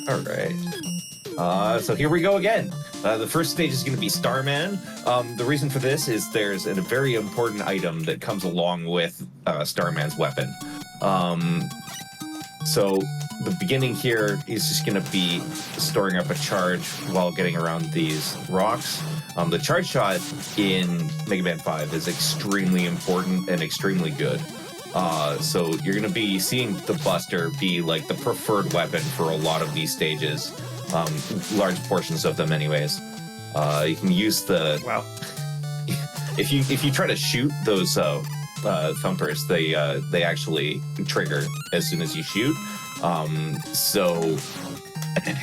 All right. So here we go again. The first stage is going to be Starman. The reason for this is there's a very important item that comes along with Starman's weapon. So the beginning here is just going to be storing up a charge while getting around these rocks. The charge shot in Mega Man 5 is extremely important and extremely good. So you're going to be seeing the Buster be like the preferred weapon for a lot of these stages. Large portions of them anyways. You can use the... Wow. If you try to shoot those thumpers, they actually trigger as soon as you shoot. So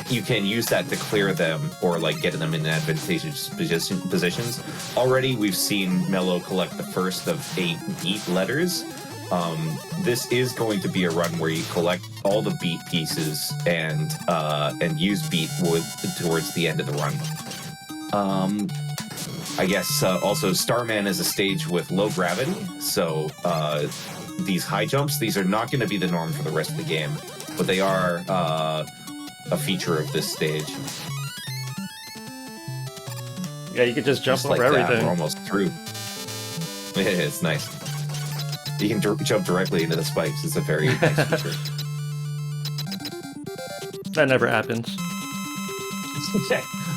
you can use that to clear them or like get them in advantageous positions. Already we've seen Mello collect the first of 8 beat letters. This is going to be a run where you collect all the beat pieces and use beat towards the end of the run. I guess also Starman is a stage with low gravity, so these high jumps, these are not going to be the norm for the rest of the game, but they are a feature of this stage. Yeah, you could just jump Just over like everything. That, we're almost through. Yeah, it's nice. You can jump directly into the spikes. It's a very nice feature. That never happens.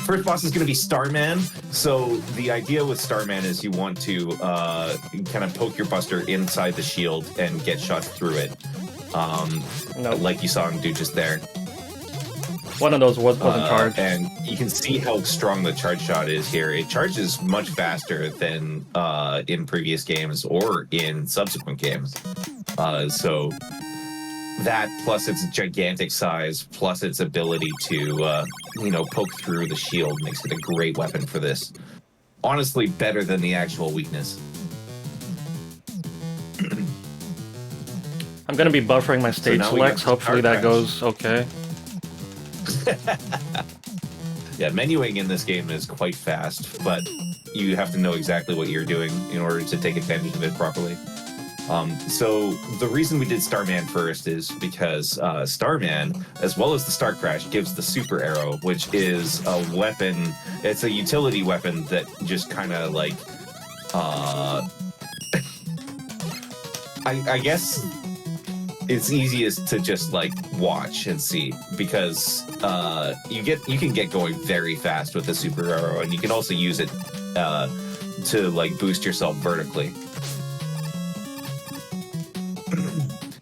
First boss is going to be Starman. So the idea with Starman is you want to kind of poke your Buster inside the shield and get shots through it. Like you saw him do just there. One of those wasn't charged. And you can see how strong the charge shot is here. It charges much faster than in previous games or in subsequent games. So that plus its gigantic size, plus its ability to, poke through the shield makes it a great weapon for this. Honestly, better than the actual weakness. I'm going to be buffering my stage selects. Hopefully that goes okay. Yeah, menuing in this game is quite fast, but you have to know exactly what you're doing in order to take advantage of it properly. So the reason we did Starman first is because Starman, as well as the Star Crash, gives the Super Arrow, which is a weapon. It's a utility weapon that just kind of like, I guess it's easiest to just like watch and see because you can get going very fast with the Super Arrow, and you can also use it to like boost yourself vertically.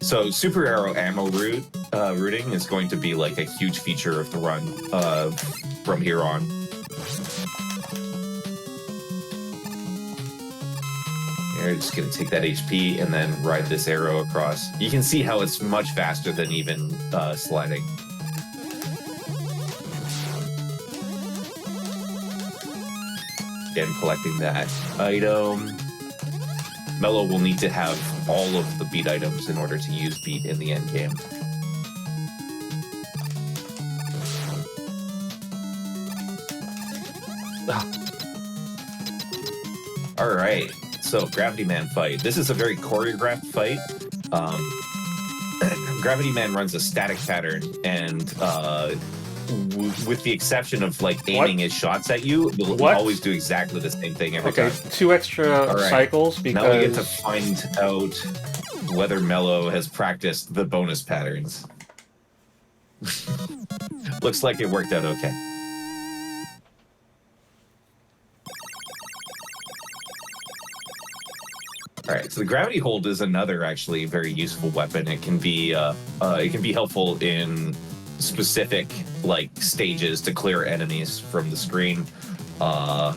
So Super Arrow ammo routing is going to be like a huge feature of the run from here on. You're just going to take that HP and then ride this arrow across. You can see how it's much faster than even sliding. Again, collecting that item. Mello will need to have all of the beat items in order to use beat in the end game. All right, so Gravity Man fight. This is a very choreographed fight. Gravity Man runs a static pattern, and with the exception of like aiming his shots at you, will always do exactly the same thing every time. Okay, 2 extra cycles because... Now we get to find out whether Mello has practiced the bonus patterns. Looks like it worked out okay. All right, so the gravity hold is another actually very useful weapon. It can be helpful in specific like stages to clear enemies from the screen. That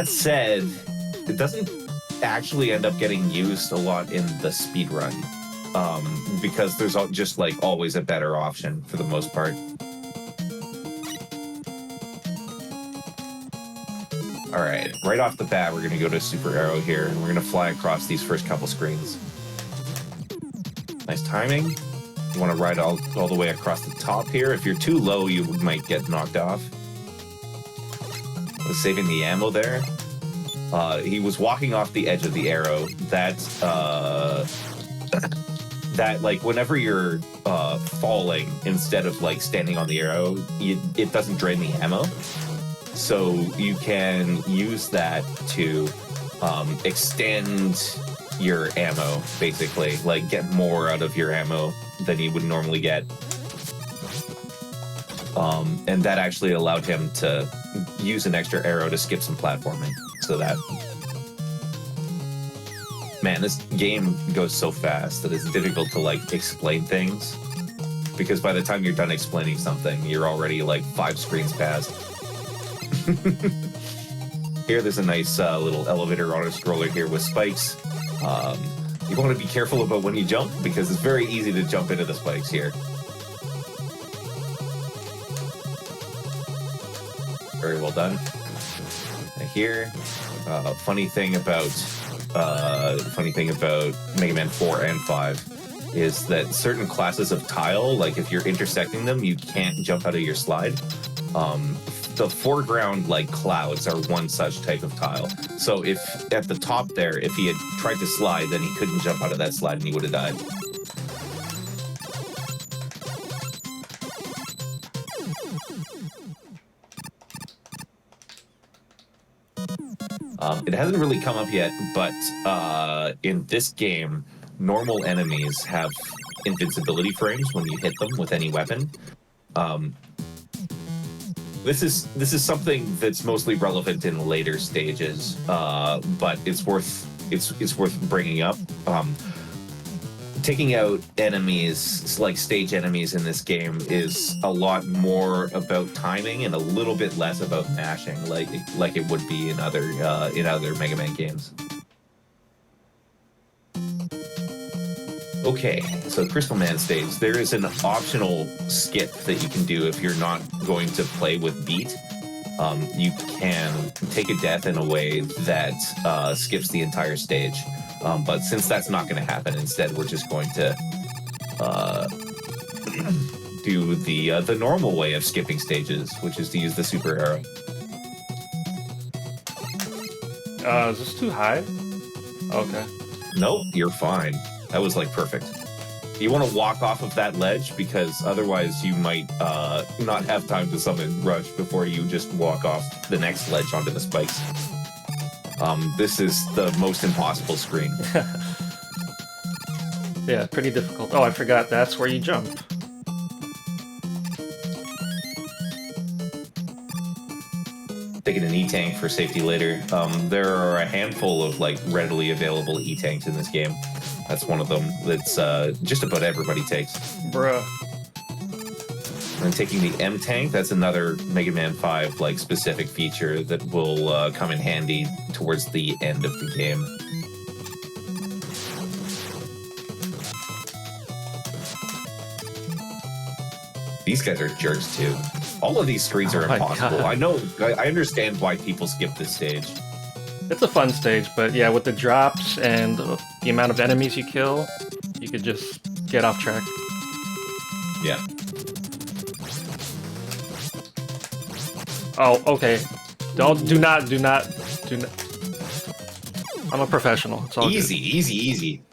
said, it doesn't actually end up getting used a lot in the speed run because there's just like always a better option for the most part. All right off the bat, we're going to go to Super Arrow here, and we're going to fly across these first couple screens. Nice timing. You want to ride all the way across the top here. If you're too low, you might get knocked off. Saving the ammo there. He was walking off the edge of the arrow. that like whenever you're falling, instead of like standing on the arrow, it doesn't drain the ammo. So you can use that to extend your ammo, basically, like get more out of your ammo than you would normally get. And that actually allowed him to use an extra arrow to skip some platforming. So that, man, this game goes so fast that it's difficult to like explain things, because by the time you're done explaining something, you're already like 5 screens past. Here, there's a nice little elevator auto scroller here with spikes. You want to be careful about when you jump, because it's very easy to jump into the spikes here. Very well done. Here, funny thing about Mega Man 4 and 5 is that certain classes of tile, like if you're intersecting them, you can't jump out of your slide. The foreground like clouds are one such type of tile. So if at the top there, if he had tried to slide, then he couldn't jump out of that slide and he would have died. It hasn't really come up yet, but in this game, normal enemies have invincibility frames when you hit them with any weapon. This is something that's mostly relevant in later stages, but it's worth bringing up. Taking out enemies, like stage enemies in this game, is a lot more about timing and a little bit less about mashing, like it would be in other Mega Man games. Okay, so Crystal Man stage. There is an optional skip that you can do if you're not going to play with beat. You can take a death in a way that skips the entire stage. But since that's not going to happen, instead we're just going to do the normal way of skipping stages, which is to use the super arrow. Is this too high? Okay. Nope, you're fine. That was like perfect. You want to walk off of that ledge, because otherwise you might not have time to summon Rush before you just walk off the next ledge onto the spikes. This is the most impossible screen. Yeah, pretty difficult. Oh, I forgot, that's where you jump. Taking an E-Tank for safety later. There are a handful of like readily available E-Tanks in this game. That's one of them that's just about everybody takes. Bruh. And taking the M-Tank, that's another Mega Man 5 like specific feature that will come in handy towards the end of the game. These guys are jerks too. All of these screens are impossible. I understand why people skip this stage. It's a fun stage, but yeah, with the drops and the amount of enemies you kill, you could just get off track. Yeah. Oh, okay. Do not. I'm a professional. It's all easy.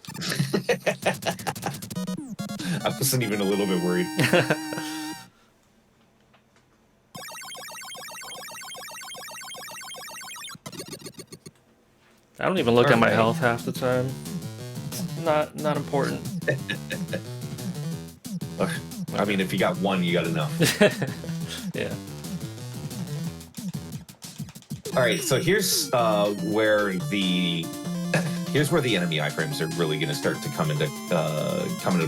I wasn't even a little bit worried. I don't even look at my health half the time. It's not important. I mean, if you got one, you got enough. Yeah. All right, so here's where the enemy iframes are really going to start to come into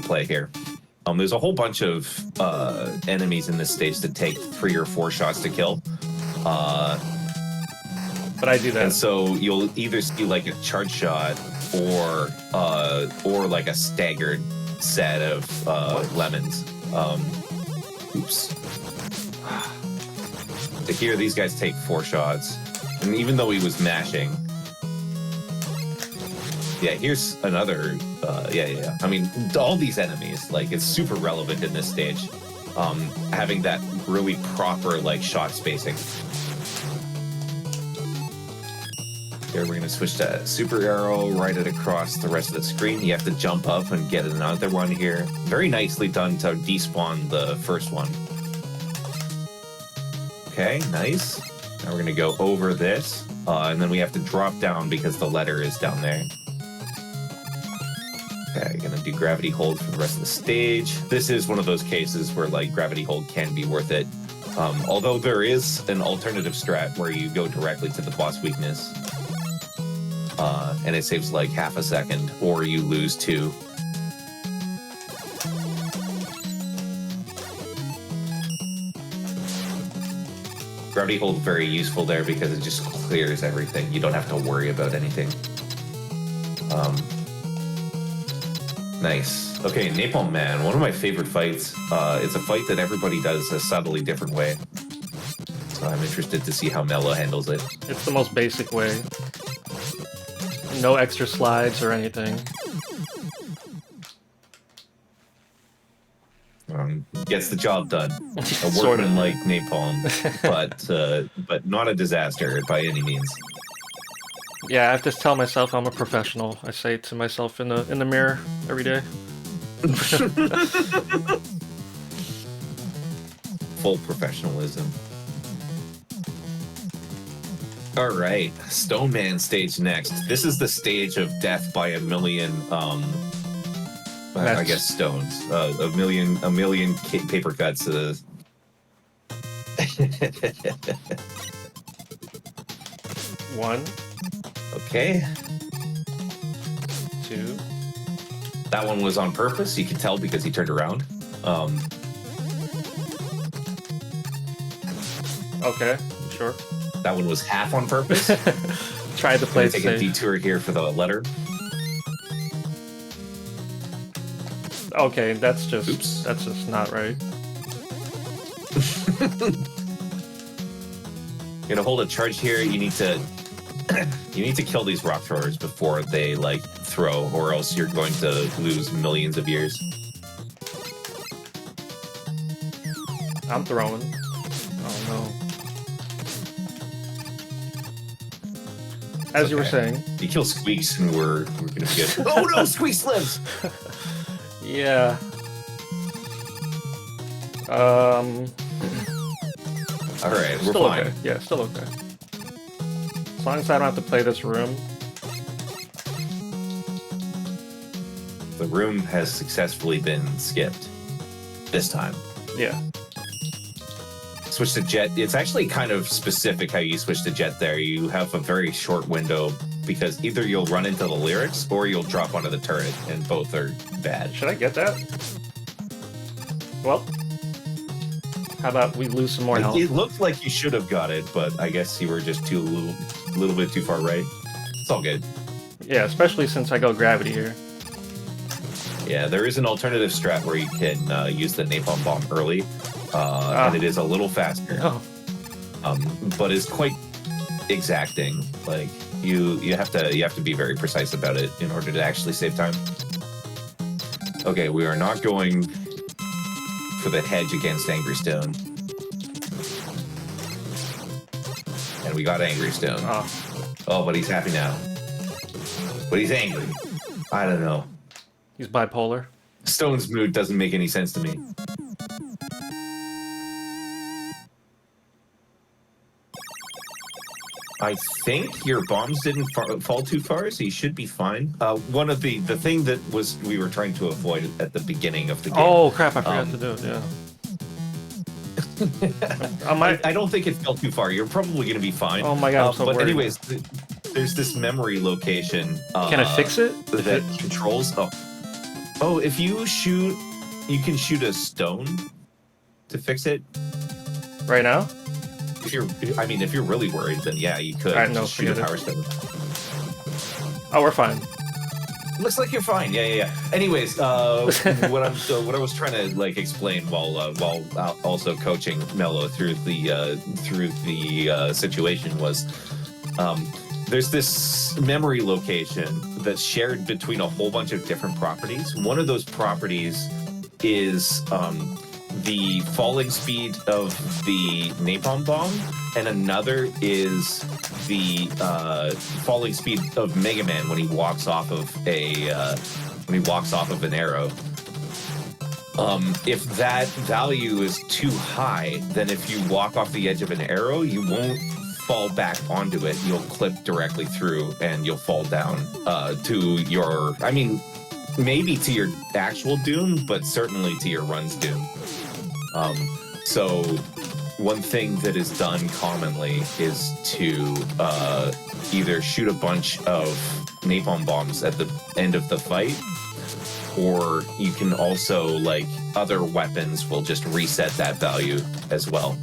play here. There's a whole bunch of enemies in this stage that take 3 or 4 shots to kill. But I do that. And so you'll either see like a charge shot or like a staggered set of lemons. Oops. Here, these guys take 4 shots. And even though he was mashing... Yeah, here's another... yeah. I mean, all these enemies, like, it's super relevant in this stage. Having that really proper, like, shot spacing. Here we're gonna switch to super arrow, ride it across the rest of the screen. You have to jump up and get another one here. Very nicely done to despawn the first one. Okay, nice. Now we're gonna go over this, and then we have to drop down because the letter is down there. Okay, gonna do gravity hold for the rest of the stage. This is one of those cases where like gravity hold can be worth it. Although there is an alternative strat where you go directly to the boss weakness. And it saves like half a second, or you lose 2. Gravity hold very useful there because it just clears everything. You don't have to worry about anything. Nice. Okay, Napalm Man, one of my favorite fights. It's a fight that everybody does a subtly different way. So I'm interested to see how Mello handles it. It's the most basic way. No extra slides or anything. Gets the job done. A Sort of. workman like Napalm, but not a disaster by any means. Yeah, I have to tell myself I'm a professional. I say it to myself in the mirror every day. Full professionalism. All right, Stone Man stage next. This is the stage of death by a million, I guess stones. A million paper cuts. One, Okay, 2. that one was on purpose. You can tell because he turned around. Okay, sure. That one was half on purpose. Tried to play it Take a safe. detour here for the letter. Okay, that's just Oops. not right. You're gonna hold a charge here. You need to kill these rock throwers before they like throw, or else you're going to lose millions of years. I'm throwing. Oh no. As you were saying. You kill Squeaks and we're gonna be good. Oh no, Squeaks lives! Yeah. Alright, we're Still fine. okay. Yeah, still okay. As long as I don't have to play this room. The room has successfully been skipped. This time. Yeah. Switch to jet. It's actually kind of specific how you switch to jet there. You have a very short window because either you'll run into the lyrics or you'll drop onto the turret, and both are bad. Should I get that? Well, how about we lose some more health? It looked like you should have got it, but I guess you were just a little bit too far right. It's all good. Yeah, especially since I go gravity here. Yeah, there is an alternative strat where you can use the napalm bomb early, and it is a little faster. Oh. But it's quite exacting. Like you have to be very precise about it in order to actually save time. Okay, we are not going for the hedge against Angry Stone. And we got Angry Stone. Oh, but he's happy now. But he's angry. I don't know. He's bipolar. Stone's mood doesn't make any sense to me. I think your bombs didn't fall too far, so you should be fine. One of the thing that we were trying to avoid at the beginning of the game. Oh crap! I forgot to do it. Yeah. I don't think it fell too far. You're probably going to be fine. Oh my god! I'm so but worried. anyways, there's this memory location. Can I fix it? That controls. Oh, if you shoot, you can shoot a stone to fix it. Right now? If you're really worried, then yeah, you could. All right, no, just shoot a forget power it. stone. Oh, we're fine. Looks like you're fine. Yeah. Anyways, what I was trying to like explain while also coaching Mello through the situation was, there's this memory location that's shared between a whole bunch of different properties. One of those properties is the falling speed of the napalm bomb, and another is the falling speed of Mega Man when he walks off of an arrow. If that value is too high, then if you walk off the edge of an arrow, you won't fall back onto it. You'll clip directly through and you'll fall down to your, I mean, maybe to your actual doom, but certainly to your run's doom. So one thing that is done commonly is to either shoot a bunch of napalm bombs at the end of the fight, or you can also, like, other weapons will just reset that value as well.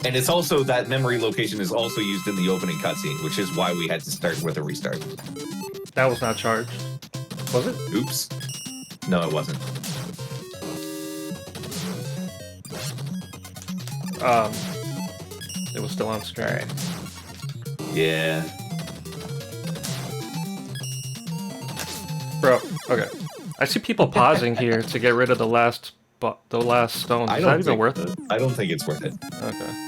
And it's also, that memory location is also used in the opening cutscene, which is why we had to start with a restart. That was not charged. Was it? Oops. No, it wasn't. It was still on screen. All right. Yeah. Bro, okay. I see people pausing here to get rid of the last stone. Is that even worth it? I don't think it's worth it. Okay.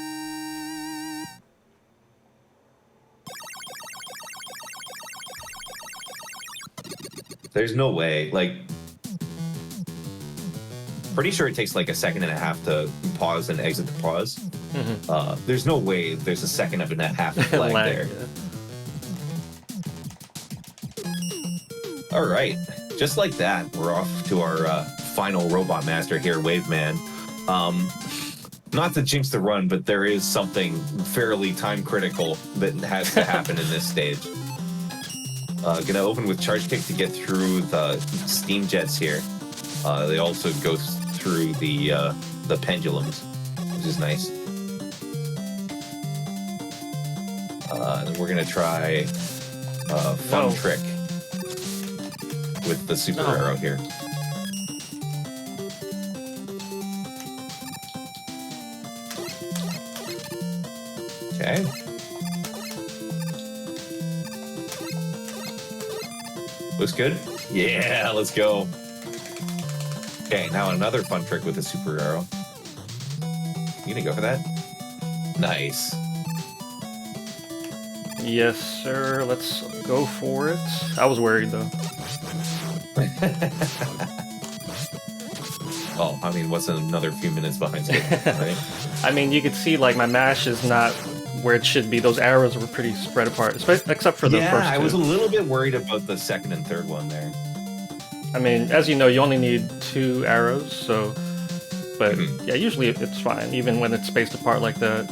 There's no way, like, pretty sure it takes like a second and a half to pause and exit the pause. Mm-hmm. There's no way there's a second and a half lag there. Yeah. All right, just like that, we're off to our final robot master here, Wave Man. Not to jinx the run, but there is something fairly time critical that has to happen in this stage. Gonna open with Charge Kick to get through the steam jets here. They also go through the pendulums, which is nice. Then we're gonna try a fun trick with the super arrow here. Okay. Looks good? Yeah, let's go. Okay, now another fun trick with the super arrow. You gonna go for that? Nice. Yes, sir. Let's go for it. I was worried, though. Oh, I mean, what's another few minutes behind schedule, right? I mean, you could see, like, my mash is not where it should be. Those arrows were pretty spread apart, except for the first two. Yeah, I was a little bit worried about the second and third one there. I mean, as you know, you only need 2 arrows, so... But, yeah, usually it's fine, even when it's spaced apart like that.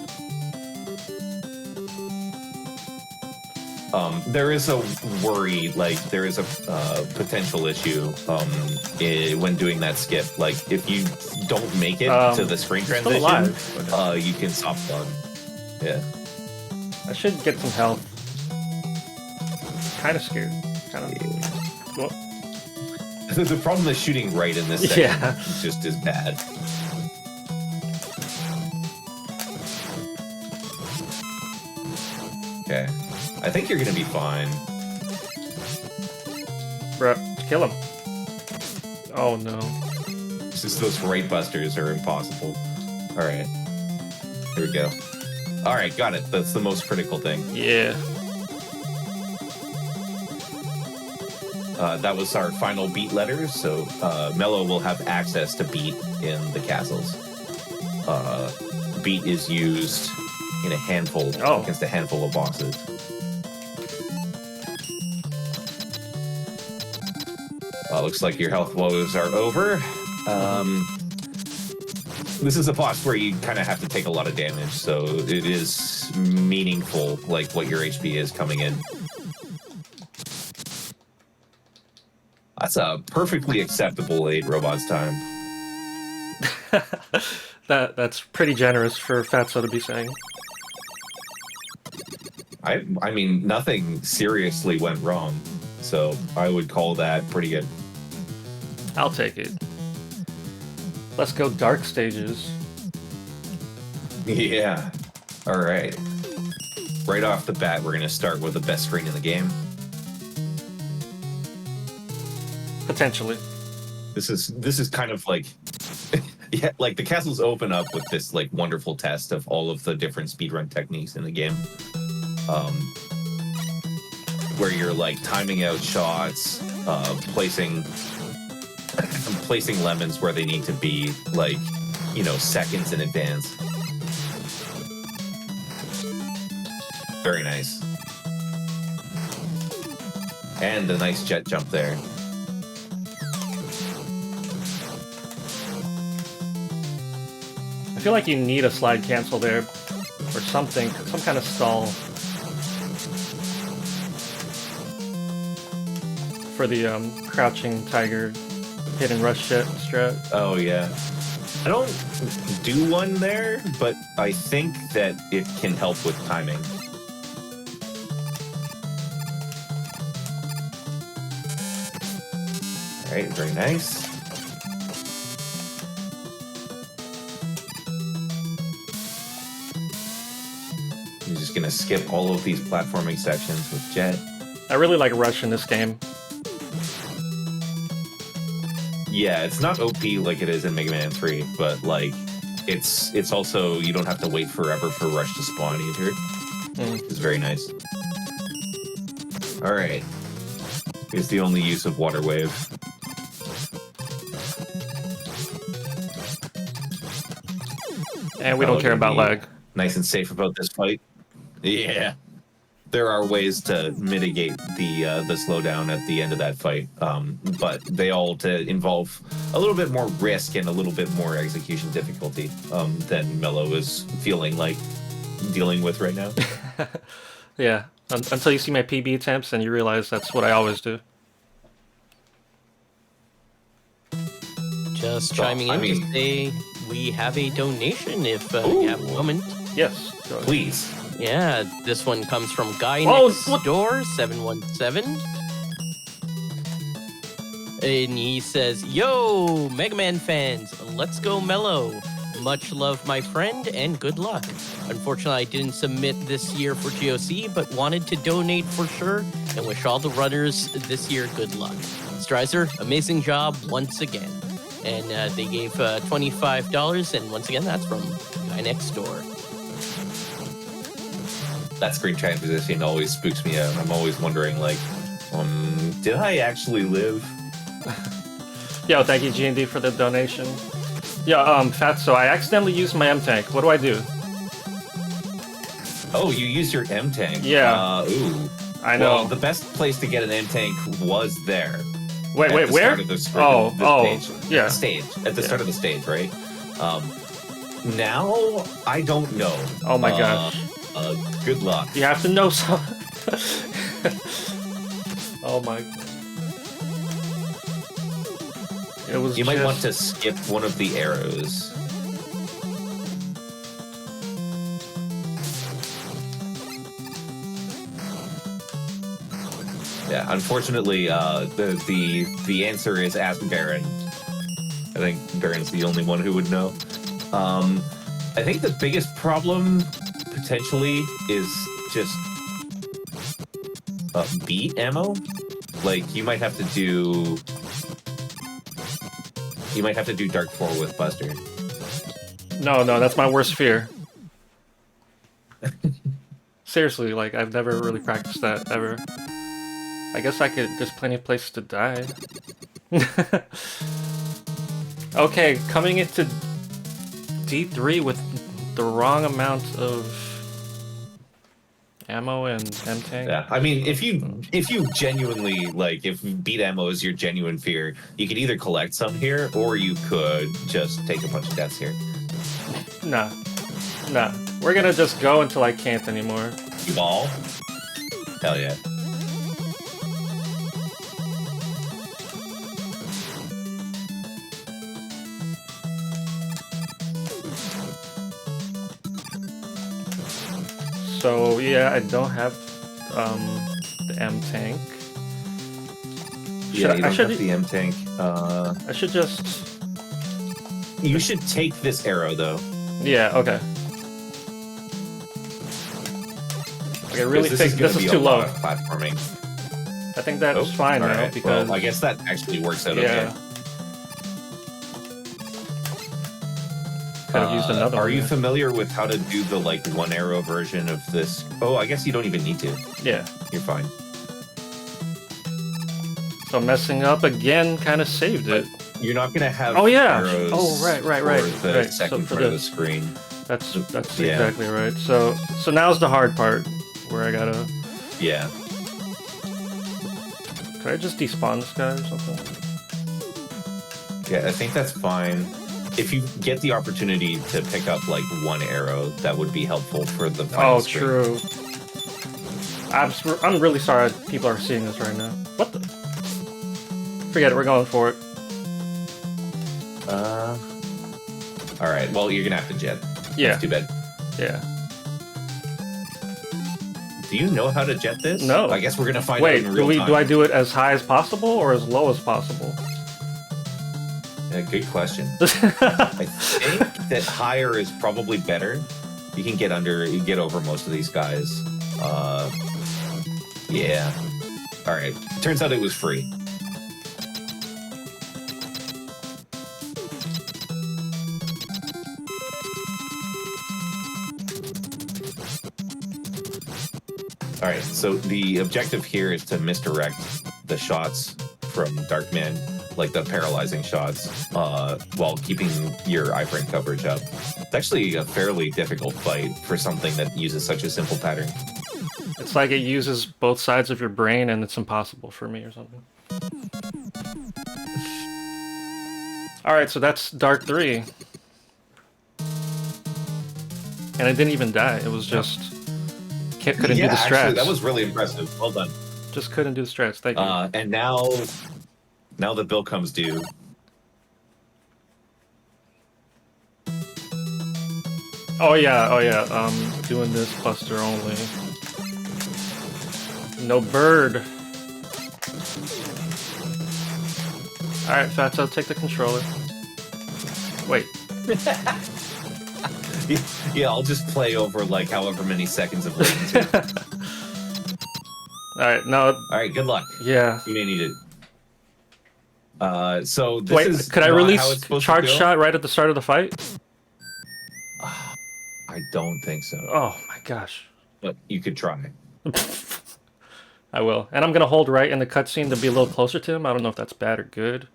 There is a worry, like, there is a potential issue when doing that skip. Like, if you don't make it to the screen transition, you can soft log. Yeah. I should get some health. Kind of scared. Kind of. Yeah. Well. The problem is shooting right in this section just is bad. Okay. I think you're gonna be fine. Bruh, kill him. Oh no. It's just those right busters are impossible. Alright. Here we go. Alright, got it. That's the most critical thing. Yeah. That was our final beat letter, so Mello will have access to beat in the castles. Beat is used in a handful against a handful of bosses. Looks like your health woes are over. This is a boss where you kind of have to take a lot of damage, so it is meaningful, like what your HP is coming in. That's a perfectly acceptable 8 robots time. That's pretty generous for Fatso to be saying. I mean, nothing seriously went wrong, so I would call that pretty good. I'll take it. Let's go dark stages. Yeah. All right. Right off the bat, we're going to start with the best screen in the game. Potentially. This is kind of like, yeah, like the castles open up with this like wonderful test of all of the different speedrun techniques in the game, where you're like timing out shots, placing lemons where they need to be, like, you know, seconds in advance. Very nice. And a nice jet jump there. I feel like you need a slide cancel there or something, some kind of stall for the crouching tiger hit and rush strat. Oh yeah. I don't do one there, but I think that it can help with timing. All right, very nice. I'm just gonna skip all of these platforming sections with Jet. I really like Rush in this game. Yeah, it's not OP like it is in Mega Man 3, but like it's also, you don't have to wait forever for Rush to spawn either. It's very nice. All right, here's the only use of Water Wave. And we don't care about lag. Nice and safe about this fight. Yeah. There are ways to mitigate the slowdown at the end of that fight, but they all involve a little bit more risk and a little bit more execution difficulty than Mello is feeling like dealing with right now. Yeah, until you see my PB attempts and you realize that's what I always do. Just chiming in to say we have a donation if you have a moment. Yes, please. Yeah, this one comes from Guy Next Door 717. And he says, "Yo, Mega Man fans, let's go Mellow. Much love, my friend, and good luck. Unfortunately, I didn't submit this year for GOC, but wanted to donate for sure and wish all the runners this year good luck. Strizer, amazing job once again." And they gave $25, and once again, that's from Guy Next Door. That screen transition always spooks me out. I'm always wondering, like, did I actually live? Yo, thank you, G&D, for the donation. Yeah, Fatso, I accidentally used my M-Tank. What do I do? Oh, you used your M-Tank. Yeah. Ooh. I know. Well, the best place to get an M-Tank was there. Wait, where? At the start of yeah. Stage. At the start of the stage, right? Now, I don't know. Oh my gosh. Good luck. You have to know some. Oh my. It was. You might want to skip one of the arrows. Yeah, unfortunately, the answer is ask Baron. I think Baron's the only one who would know. I think the biggest problem potentially is just beat ammo. Like you might have to do Dark 4 with Buster. No, that's my worst fear. Seriously, like I've never really practiced that ever. I guess there's plenty of places to die. Okay, coming into D3 with the wrong amount of ammo and M-Tank. Yeah, I mean, if you genuinely, like, if beat ammo is your genuine fear, you could either collect some here, or you could just take a bunch of deaths here. Nah. We're gonna just go until I can't anymore. You ball? Hell yeah. So yeah, I don't have the M-Tank. Yeah, you don't have the M-Tank. I should just... You should take this arrow, though. Yeah, okay. Okay, really think this is too low. Platforming. I think that's fine now right. because Well, I guess that actually works out yeah. okay. Could have used another one. Are you there. familiar with how to do the like one arrow version of this? Oh, I guess you don't even need to. Yeah. You're fine. So messing up again kind of saved it. You're not gonna have Oh, arrows right. for the Right. second So for part of the screen. That's Yeah. exactly right. So now's the hard part where I gotta. Yeah. Could I just despawn this guy or something? Yeah, I think that's fine. If you get the opportunity to pick up like one arrow, that would be helpful for the final screen. True. I'm really sorry people are seeing this right now. What the? Forget it. We're going for it. All right. Well, you're gonna have to jet. Yeah. That's too bad. Yeah. Do you know how to jet this? No. I guess we're gonna find Wait. out in real time. Do I do it as high as possible or as low as possible? Yeah, good question. I think that higher is probably better. You can get over most of these guys. Yeah. All right. Turns out it was free. All right. So the objective here is to misdirect the shots from Darkman, like the paralyzing shots, while keeping your iframe coverage up. It's actually a fairly difficult fight for something that uses such a simple pattern. It's like it uses both sides of your brain and it's impossible for me or something. Alright, so that's Dark 3. And I didn't even die. It was just... couldn't do the strats. Actually, that was really impressive. Well done. Just couldn't do the strats. Thank you. And now the bill comes due. Oh yeah. Doing this Buster only. No bird. Alright, Fatso, take the controller. Wait. Yeah, I'll just play over like however many seconds of latency. Alright, no. Alright, good luck. Yeah. You may need it. So this Wait, is could I not how it's release supposed to charge go? shot right at the start of the fight? I don't think so. Oh my gosh. But you could try. I will. And I'm gonna hold right in the cutscene to be a little closer to him. I don't know if that's bad or good.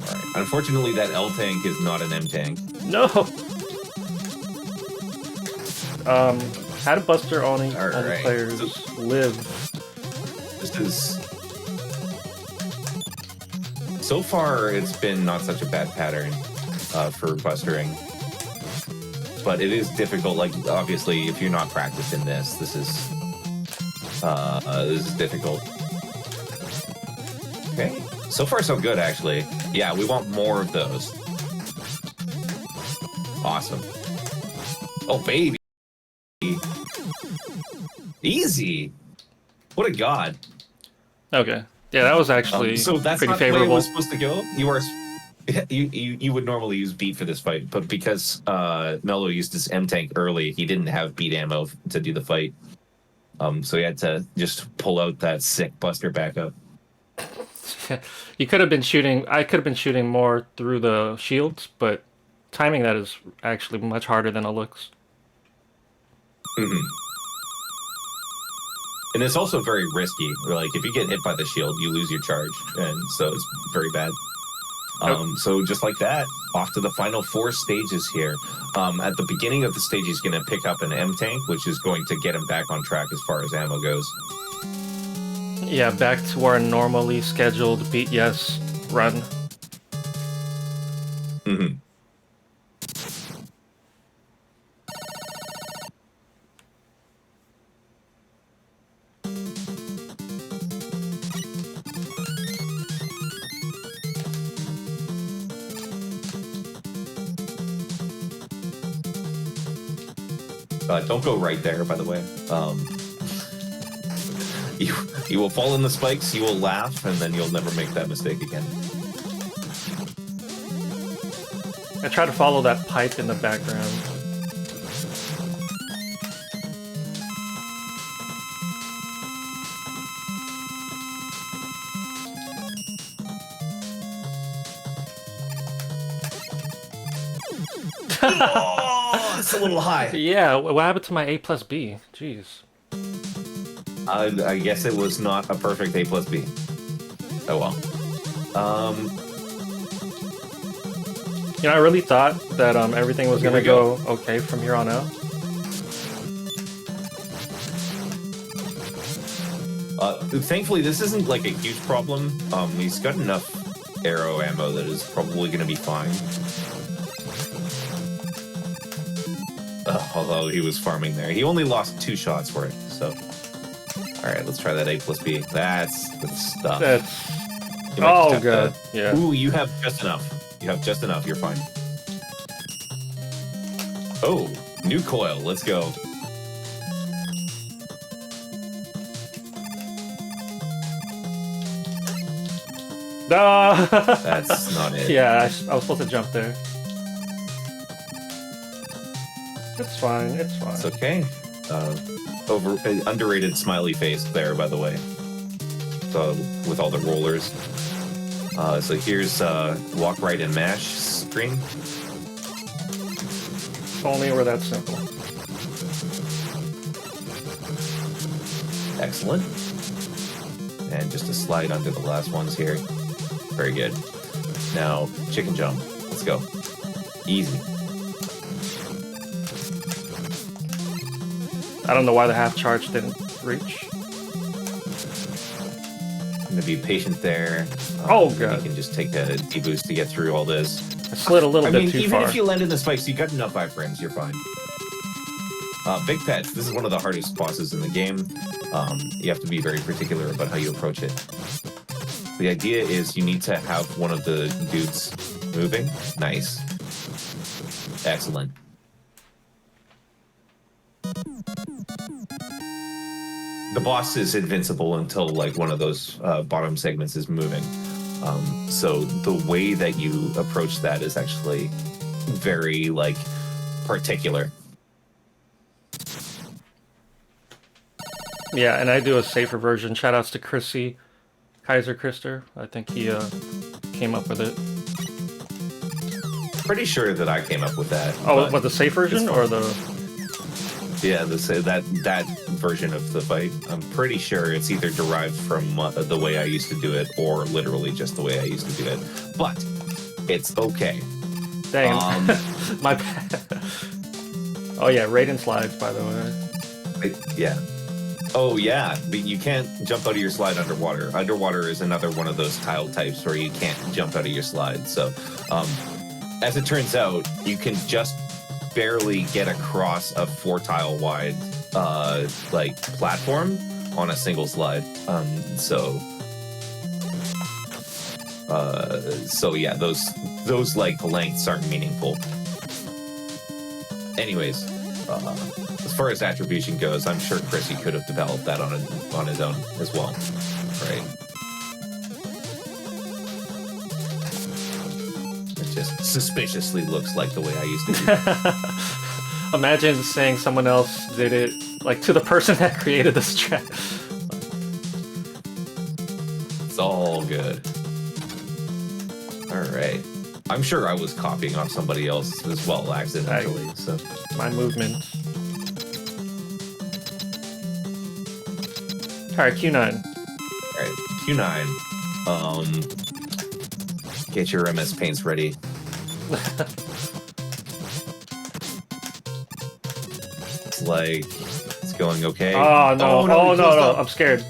Alright. Unfortunately, that L tank is not an M tank. No! How to Buster only Alright. players live. This is... So far, it's been not such a bad pattern for bustering. But it is difficult. Like, obviously, if you're not practiced in this, this is difficult. Okay. So far, so good, actually. Yeah, we want more of those. Awesome. Oh, baby. Easy. What a god. Okay. Yeah, that was actually so that's pretty not the way it favorable. was supposed to go. You would normally use beat for this fight, but because Mello used his M tank early, he didn't have beat ammo to do the fight. So he had to just pull out that sick Buster backup. You could have been shooting. I could have been shooting more through the shields, but timing that is actually much harder than it looks. Mm-hmm. And it's also very risky. Like, if you get hit by the shield, you lose your charge, and so it's very bad. So just like that, off to the final 4 stages here. At the beginning of the stage, he's going to pick up an M tank, which is going to get him back on track as far as ammo goes. Yeah, back to our normally scheduled beat yes run. Mm-hmm. Don't go right there, by the way. You will fall in the spikes, you will laugh, and then you'll never make that mistake again. I try to follow that pipe in the background. Oh, it's a little high. Yeah, what happened to my A plus B? Jeez. I guess it was not a perfect A plus B. Oh well. You know, I really thought that everything was gonna go okay from here on out. Thankfully, this isn't like a huge problem. He's got enough arrow ammo that is probably going to be fine. Although he was farming there. He only lost 2 shots for it, so... Alright, let's try that A plus B. That's good stuff. You might just have good. to- Yeah. Ooh, you have just enough. You have just enough, you're fine. Oh, new coil, let's go. No! That's not it. Yeah, I was supposed to jump there. It's fine, it's fine. It's okay. Underrated smiley face there, by the way. With all the rollers. So here's walk right and mash screen. If only it were that simple. Excellent. And just a slide under the last ones here. Very good. Now, chicken jump. Let's go. Easy. I don't know why the half charge didn't reach. I'm gonna be patient there. Oh, God. You can just take a D-boost to get through all this. I slid a little bit too even far. if you land in the spikes, you got enough iframes, you're fine. Big Pets, this is one of the hardest bosses in the game. You have to be very particular about how you approach it. The idea is you need to have one of the dudes moving. Nice. Excellent. The boss is invincible until like one of those bottom segments is moving. So the way that you approach that is actually very like particular. Yeah, and I do a safer version. Shoutouts to Chrissy, Kaiser Krister. I think he came up with it. Pretty sure that I came up with that. Oh, what, the safe version or the? Yeah, that version of the fight. I'm pretty sure it's either derived from the way I used to do it or literally just the way I used to do it. But it's okay. Dang, my bad. Oh yeah, Raiden slides, by the way. Yeah. Oh yeah, but you can't jump out of your slide underwater. Underwater is another one of those tile types where you can't jump out of your slide. So, as it turns out, you can just barely get across a 4-tile wide like platform on a single slide. So yeah, those like lengths aren't meaningful. Anyways, as far as attribution goes, I'm sure Chrissy could have developed that on his own as well, right? It just suspiciously looks like the way I used to do it. Imagine saying someone else did it, like to the person that created this track. It's all good. All right. I'm sure I was copying off somebody else as well accidentally. So My movement. Alright, Q9. all right, Q9. Get your MS paints ready. It's like it's going okay. Oh no! Oh, we no! closed No! up. I'm scared.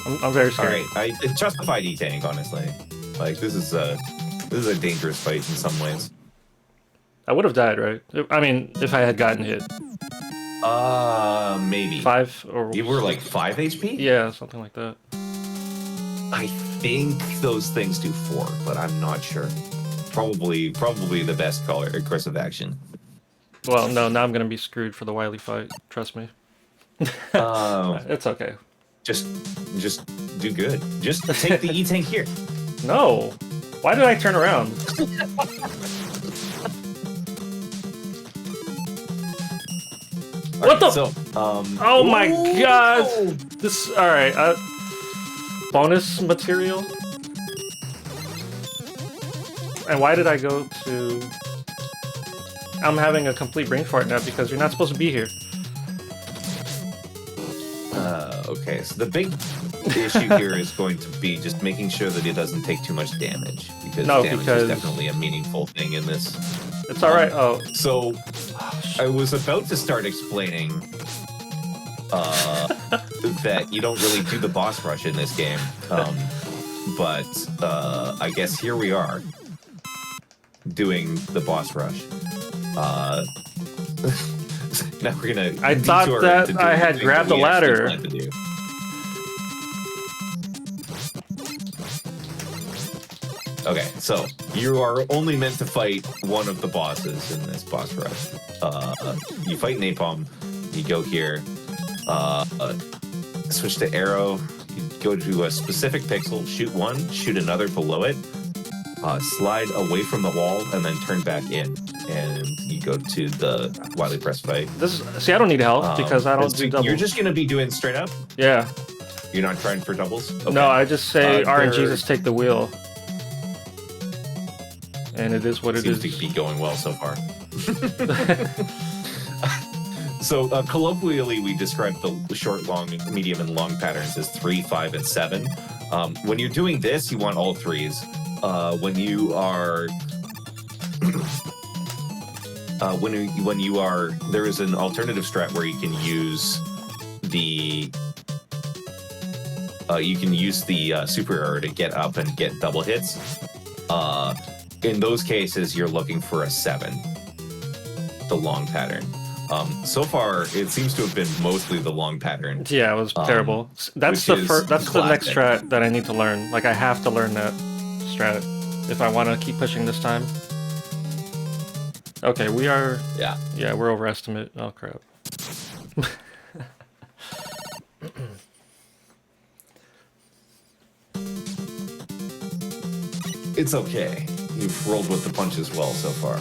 I'm very All scared. right, it's justified E-tank, honestly. Like this is a dangerous fight in some ways. I would have died, right? I mean, if I had gotten hit. Maybe 5 or you were like 5 HP. yeah, something like that. I think those things do 4, but I'm not sure. Probably the best course of action. Well, no, now I'm gonna be screwed for the Wily fight. Trust me. It's okay. Just do good. Just take the E-tank here. No. Why did I turn around? What the? So, Oh my god! This. Alright, bonus material? And why did I go to. I'm having a complete brain fart now because you're not supposed to be here. Okay, so the big issue here is going to be just making sure that he doesn't take too much damage, because damage is definitely a meaningful thing in this. It's all right. Oh, so I was about to start explaining that you don't really do the boss rush in this game, but I guess here we are doing the boss rush. Now we're gonna. I thought that I had grabbed the ladder. Okay, so you are only meant to fight one of the bosses in this boss rush. You fight Napalm, you go here, switch to arrow, you go to a specific pixel, shoot one, shoot another below it, slide away from the wall, and then turn back in. And you go to the Wily Press fight. See, I don't need help because I don't do doubles. You're just gonna be doing straight up? Yeah. You're not trying for doubles? Okay. No, I just say RNGesus take the wheel. And it is what it is. Seems to be going well so far. So colloquially, we describe the short, long, medium, and long patterns as 3, 5, and 7. When you're doing this, you want all threes. When you are when you are, there is an alternative strat where you can use the super arrow to get up and get double hits. In those cases, you're looking for a 7, the long pattern. So far, it seems to have been mostly the long pattern. Yeah, it was terrible. That's the next strat that I need to learn. Like, I have to learn that strat if I want to keep pushing this time. Okay, we are... Yeah, we're overestimate. Oh, crap. It's okay. You've rolled with the punches well so far.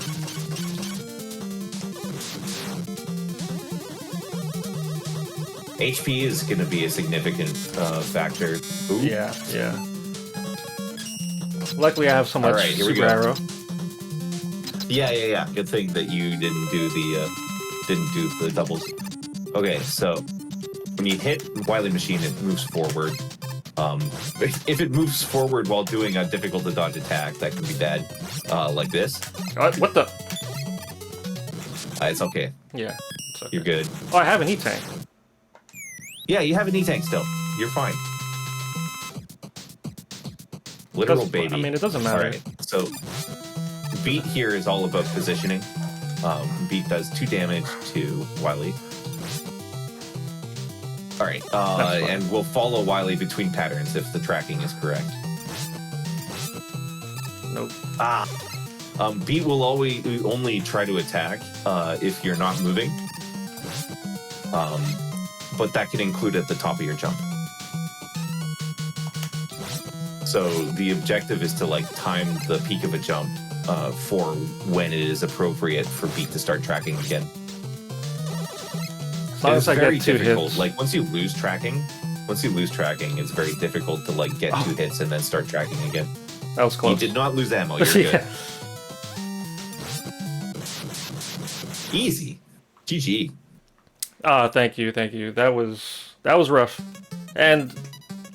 HP is going to be a significant factor. Ooh. Yeah. Luckily, I have so much super arrow. Yeah. Good thing that you didn't do the doubles. Okay, so when you hit Wily Machine, it moves forward. If it moves forward while doing a difficult to dodge attack, that can be bad. Like this. What the? It's okay. Yeah. It's okay. You're good. Oh, I have an E-Tank. Yeah, you have an E-Tank still. You're fine. Literal baby. I mean, it doesn't matter. All right, so Beat here is all about positioning. Beat does 2 damage to Wily. All right, and we'll follow Wily between patterns if the tracking is correct. Nope. Beat will always only try to attack if you're not moving. But that can include at the top of your jump. So the objective is to time the peak of a jump for when it is appropriate for Beat to start tracking again. As long as I get 2 hits. Once you lose tracking, it's very difficult to get 2 hits and then start tracking again. That was close. You did not lose ammo. You're good. Easy. GG. Thank you. That was rough. And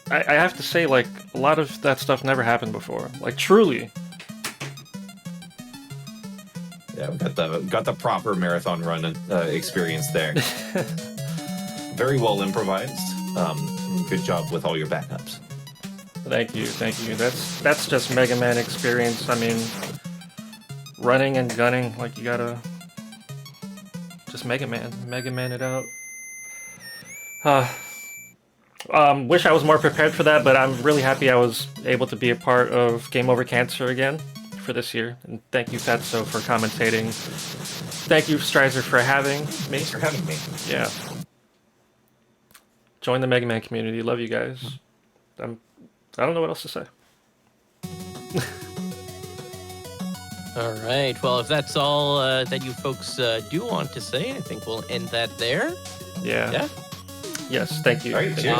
I have to say, a lot of that stuff never happened before. Truly. Yeah, we got the proper marathon run experience there. Very well improvised. Good job with all your backups. Thank you. That's just Mega Man experience. I mean, running and gunning, you gotta just Mega Man it out. Wish I was more prepared for that, but I'm really happy I was able to be a part of Game Over Cancer again for this year. And thank you, Fatso, for commentating. Thank you, Strizer, for having me. Thanks for having me. Yeah. Join the Mega Man community. Love you guys. I don't know what else to say. All right. Well, if that's all that you folks do want to say, I think we'll end that there. Yeah. Yes, thank you. All right, cheers.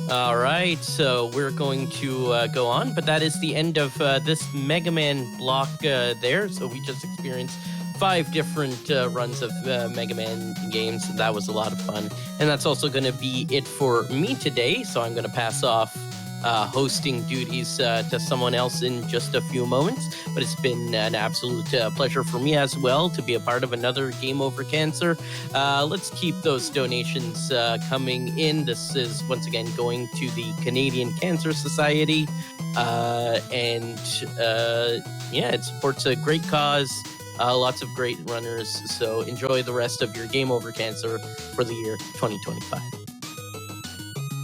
All right, so we're going to go on, but that is the end of this Mega Man block there. So we just experienced 5 different runs of Mega Man games. That was a lot of fun. And that's also going to be it for me today. So I'm going to pass off hosting duties to someone else in just a few moments. But it's been an absolute pleasure for me as well to be a part of another Game Over Cancer. Let's keep those donations coming in. This is once again going to the Canadian Cancer Society. And it supports a great cause. Lots of great runners. So enjoy the rest of your Game Over Cancer for the year 2025.